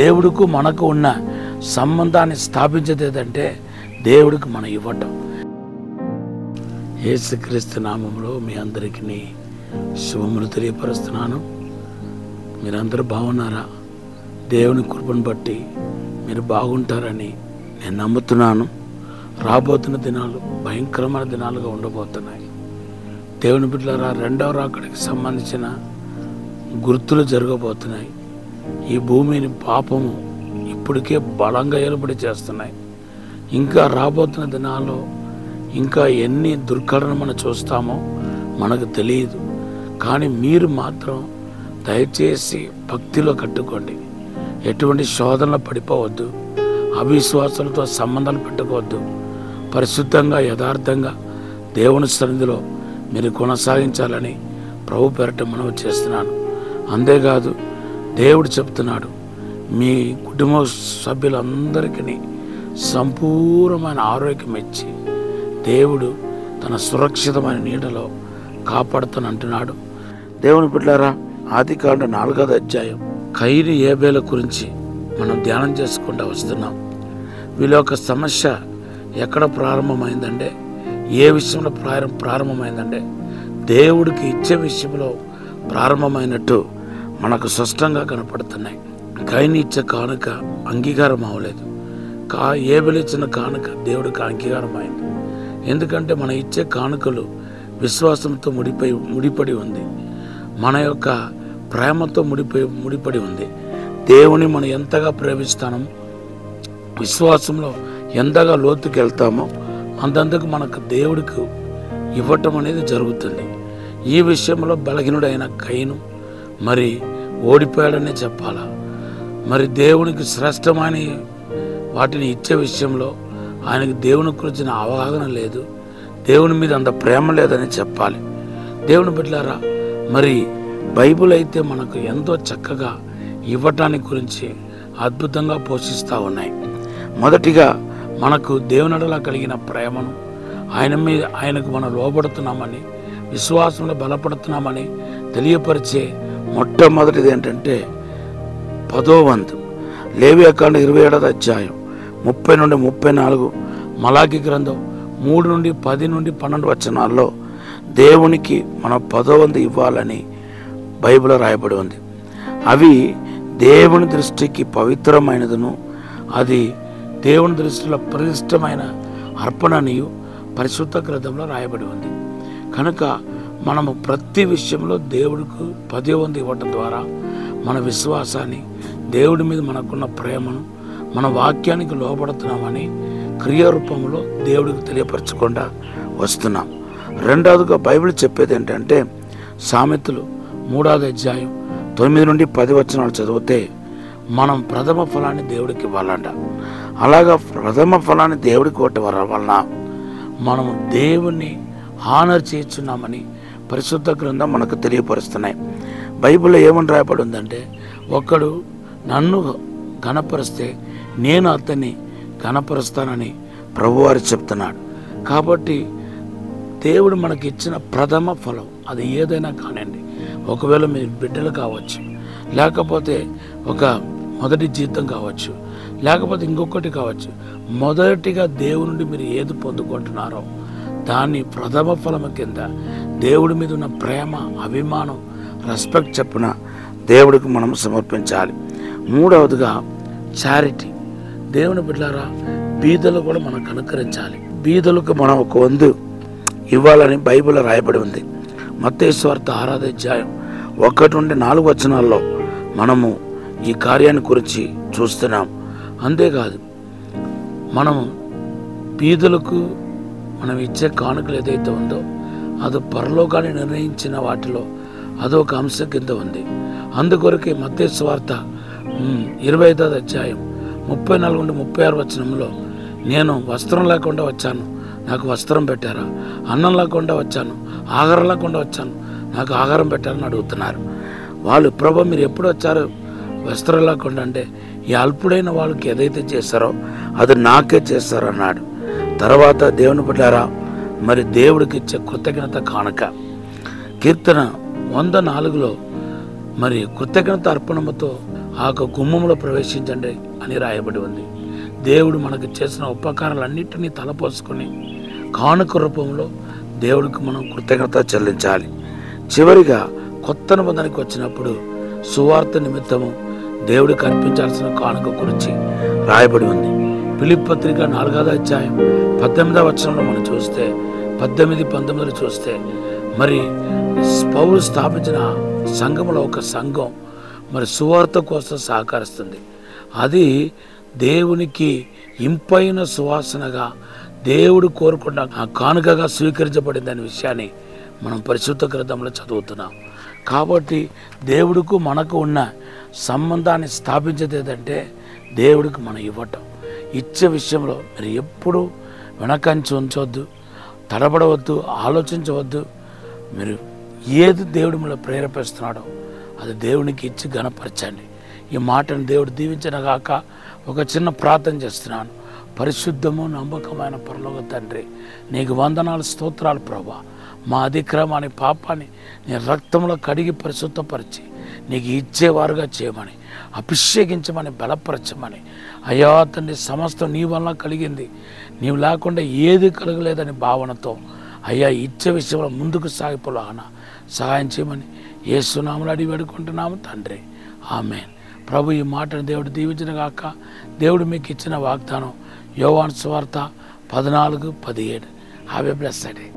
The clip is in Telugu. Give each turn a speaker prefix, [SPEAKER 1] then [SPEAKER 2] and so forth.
[SPEAKER 1] దేవుడికి మనకు ఉన్న సంబంధాన్ని స్థాపించేది ఏదంటే దేవుడికి మనం ఇవ్వటం. యేసుక్రీస్తు నామములో మీ అందరికీ శుభములు తెలియపరుస్తున్నాను. మీరందరూ బాగున్నారా? దేవుని కృపను బట్టి మీరు బాగుంటారని నేను నమ్ముతున్నాను. రాబోతున్న దినాలు భయంకరమైన దినాలుగా ఉండబోతున్నాయి. దేవుని బిడ్డలారా, రెండవ రాకడికి సంబంధించిన గుర్తులు జరగబోతున్నాయి. ఈ భూమిని పాపము ఇప్పటికే బలంగా ఏలుబడి చేస్తున్నాయి. ఇంకా రాబోతున్న దినాల్లో ఇంకా ఎన్ని దుర్ఘటనలు మనం చూస్తామో మనకు తెలియదు. కానీ మీరు మాత్రం దయచేసి భక్తిలో కట్టుకోండి. ఎటువంటి శోధనలో పడిపోవద్దు. అవిశ్వాసాలతో సంబంధాలు పెట్టుకోవద్దు. పరిశుద్ధంగా యథార్థంగా దేవుని సన్నిధిలో మీరు కొనసాగించాలని ప్రభు పేరట మనవి చేస్తున్నాను. అంతేకాదు, దేవుడు చెప్తున్నాడు, మీ కుటుంబ సభ్యులందరికీ సంపూర్ణమైన ఆరోగ్యం ఇచ్చి దేవుడు తన సురక్షితమైన నీడలో కాపాడుతానంటున్నాడు. దేవుని బిడ్డలారా, ఆదికాండ 4వ అధ్యాయం కయీను ఏబేల గురించి మనం ధ్యానం చేసుకుంటూ వస్తున్నాం. వీళ్ళ యొక్క సమస్య ఎక్కడ ప్రారంభమైందంటే, ఏ విషయంలో ప్రారంభమైందంటే దేవుడికి ఇచ్చే విషయంలో ప్రారంభమైనట్టు మనకు స్పష్టంగా కనపడుతున్నాయి. కయీను ఇచ్చే కానుక అంగీకారం అవ్వలేదు. ఏబేలు ఇచ్చిన కానుక దేవుడికి అంగీకారం అయింది. ఎందుకంటే మన ఇచ్చే కానుకలు విశ్వాసంతో ముడిపడి ఉంది. మన యొక్క ప్రేమతో ముడిపడి ఉంది. దేవుని మనం ఎంతగా ప్రేమిస్తామో, విశ్వాసంలో ఎంతగా లోతుకి వెళ్తామో అంతందుకు మనకు దేవుడికి ఇవ్వటం అనేది జరుగుతుంది. ఈ విషయంలో బలహీనుడైన కయీను మరి ఓడిపోయాడనే చెప్పాలా. మరి దేవునికి శ్రేష్టమైన వాటిని ఇచ్చే విషయంలో ఆయనకు దేవుని గురించిన అవగాహన లేదు. దేవుని మీద అంత ప్రేమ లేదని చెప్పాలి. దేవుని బిడ్డలారా, మరి బైబిల్ అయితే మనకు ఎంతో చక్కగా ఇవ్వటానికి గురించి అద్భుతంగా పోషిస్తూ ఉన్నాయి. మొదటిగా మనకు దేవునిడలా కలిగిన ప్రేమను, ఆయనకు మనం లోబడుతున్నామని, విశ్వాసంలో బలపడుతున్నామని తెలియపరిచే మొట్టమొదటిది ఏంటంటే 10వ వంతు. లేవియాకాండం 27వ అధ్యాయం 30 నుండి 34, మలాకి గ్రంథం 3 నుండి 10 నుండి 12 వచనాల్లో దేవునికి మనం 10వ వంతు ఇవ్వాలని బైబిల్లో రాయబడి ఉంది. అవి దేవుని దృష్టికి పవిత్రమైనదును, అది దేవుని దృష్టిలో ప్రతిష్టమైన అర్పణనియు పరిశుద్ధ గ్రంథంలో రాయబడి ఉంది. కనుక మనము ప్రతి విషయంలో దేవుడికి 10వ వంతు ఇవ్వటం ద్వారా మన విశ్వాసాన్ని, దేవుడి మీద మనకున్న ప్రేమను, మన వాక్యానికి లోపడుతున్నామని క్రియారూపంలో దేవుడికి తెలియపరచకుండా వస్తున్నాం. రెండవదిగా బైబిల్ చెప్పేది ఏంటంటే, సామెతలు 3వ అధ్యాయం 9 నుండి 10 వచనాలు చదివితే మనం ప్రథమ ఫలాన్ని దేవుడికి ఇవ్వాలంట. అలాగా ప్రథమ ఫలాన్ని దేవుడికి ఇవ్వటం వలన మనము దేవుణ్ణి హానర్ చేస్తున్నామని పరిశుద్ధ గ్రంథం మనకు తెలియపరుస్తున్నాయి. బైబిల్లో ఏమని రాయబడి ఉందంటే, ఒకడు నన్ను ఘనపరిస్తే నేను అతన్ని ఘనపరుస్తానని ప్రభువారు చెప్తున్నాడు. కాబట్టి దేవుడు మనకి ఇచ్చిన ప్రథమ ఫలం అది ఏదైనా కానివ్వండి. ఒకవేళ మీ బిడ్డలు కావచ్చు, లేకపోతే ఒక మొదటి జీతం కావచ్చు, లేకపోతే ఇంకొకటి కావచ్చు. మొదటిగా దేవుడి నుండి మీరు ఏది పొందుకుంటున్నారో దాన్ని ప్రథమ ఫలము కింద దేవుడి మీద ఉన్న ప్రేమ, అభిమానం, రెస్పెక్ట్ చెప్పున దేవుడికి మనం సమర్పించాలి. మూడవదిగా చారిటీ. దేవుని బిడ్డలారా, బీదలు కూడా మనం కనుకరించాలి. బీదలకు మనం 1 వంతు ఇవ్వాలని బైబిల్లో రాయబడి ఉంది. మత్తయి సువార్త 6వ అధ్యాయం 1 నుండి 4 వచనాల్లో మనము ఈ కార్యాన్ని గురించి చూస్తున్నాం. అంతేకాదు, మనము బీదలకు మనం ఇచ్చే కానుకలు ఏదైతే ఉందో అది పరలోకాన్ని నిర్ణయించిన వాటిలో అదొక అంశం కింద ఉంది. అందుకొరకే మత్తయి సువార్త 25వ అధ్యాయం 34 నుండి 36 వచనంలో, నేను వస్త్రం లేకుండా వచ్చాను, నాకు వస్త్రం పెట్టారా? అన్నం లేకుండా వచ్చాను, ఆహారం లేకుండా వచ్చాను, నాకు ఆహారం పెట్టారని అడుగుతున్నారు. వాళ్ళు, ప్రభు మీరు ఎప్పుడు వచ్చారు వస్త్రం లేకుండా అంటే, ఈ అల్పుడైన వాళ్ళకి ఏదైతే చేస్తారో అది నాకే చేస్తారన్నాడు. తర్వాత దేవుని బిడ్డలారా, మరి దేవుడికి ఇచ్చే కృతజ్ఞత కానుక. కీర్తన 104లో మరి కృతజ్ఞత అర్పణముతో ఆ యొక్క గుమ్మంలో ప్రవేశించండి అని రాయబడి ఉంది. దేవుడు మనకు చేసిన ఉపకారాలన్నింటినీ తలపోసుకొని కానుక రూపంలో దేవుడికి మనం కృతజ్ఞత చెల్లించాలి. చివరిగా కొత్త నిబంధనకి వచ్చినప్పుడు సువార్త నిమిత్తము దేవుడికి అర్పించాల్సిన కానుక గురించి రాయబడి ఉంది. ఫిలిప్పీ పత్రిక 4వ అధ్యాయం 18వ వచనంలో మనం చూస్తే 18-19 చూస్తే మరి పౌలు స్థాపించిన సంఘంలో ఒక సంఘం మరి సువార్త కోసం సహకరిస్తుంది. అది దేవునికి ఇంపైన సువాసనగా దేవుడు కోరుకున్న కానుకగా స్వీకరించబడింది అనే విషయాన్ని మనం పరిశుద్ధ గ్రంథంలో చదువుతున్నాం. కాబట్టి దేవుడికి మనకు ఉన్న సంబంధాన్ని స్థాపించేది ఏదంటే దేవుడికి మనం ఇవ్వటం. ఇచ్చే విషయంలో మీరు ఎప్పుడు వెనకంచి ఉంచవద్దు, తడబడవద్దు, ఆలోచించవద్దు. మీరు ఏది దేవుడు మిమ్మల్ని ప్రేరేపిస్తున్నాడో అది దేవునికి ఇచ్చి ఘనపరచండి. ఈ మాటను దేవుడు దీవించిన గాక. ఒక చిన్న ప్రార్థన చేస్తున్నాను. పరిశుద్ధము నమ్మకమైన పరలోక తండ్రి, నీకు వందనాలు, స్తోత్రాలు ప్రభా. మా అతిక్రమాన్ని, పాపాన్ని నీ రక్తంలో కడిగి పరిశుద్ధపరిచి నీకు ఇచ్చేవారుగా చేయమని, అభిషేకించమని, బలపరచమని. అయ్యా తండ్రి, సమస్తం నీ వల్ల కలిగింది, నీవు లేకుండా ఏది కలగలేదని భావనతో అయ్యా ఇచ్చే విషయంలో ముందుకు సాగిపోలాన సహాయం చేయమని యేసు నామములో అడిగి వేడుకుంటున్నాము తండ్రి, ఆమేన్. ప్రభు ఈ మాటను దేవుడు దీవించిన గాక. దేవుడు మీకు ఇచ్చిన వాగ్దానం యోహాను సువార్త 14:17. Have a blessed day.